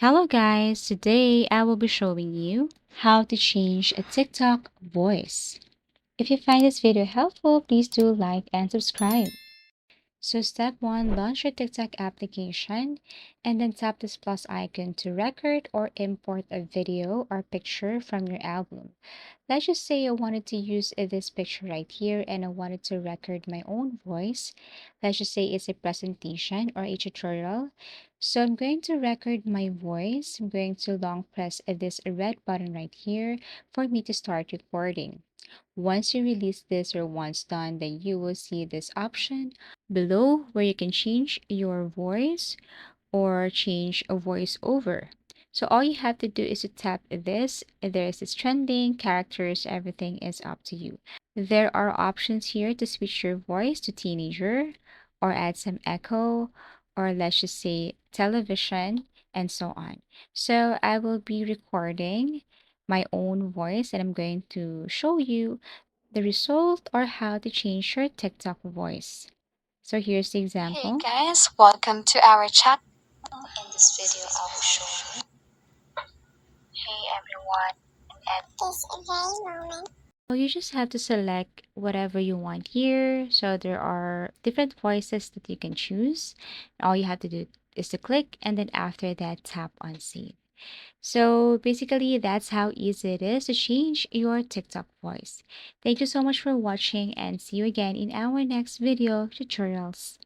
Hello guys, today I will be showing you how to change a TikTok voice. If you find this video helpful, please do like and subscribe. So step 1, launch your TikTok application and then tap this plus icon to record or import a video or picture from your album. Let's just say I wanted to use this picture right here and I wanted to record my own voice. Let's just say it's a presentation or a tutorial. So I'm going to record my voice. I'm going to long press this red button right here for me to start recording. Once you release this or once done, then you will see this option below where you can change your voice or change a voiceover. So all you have to do is to tap this. There's this trending, characters, everything is up to you. There are options here to switch your voice to teenager or add some echo or let's just say television and so on. So I will be recording my own voice and I'm going to show you the result or how to change your TikTok voice. So here's the Hey example. guys, welcome to our channel. In this video, I will show you. Hey everyone, and this again moment. So you just have to select whatever you want here. So there are different voices that you can choose. All you have to do is to click and then after that tap on save. So basically that's how easy it is to change your TikTok voice. Thank you so much for watching and see you again in our next video tutorials.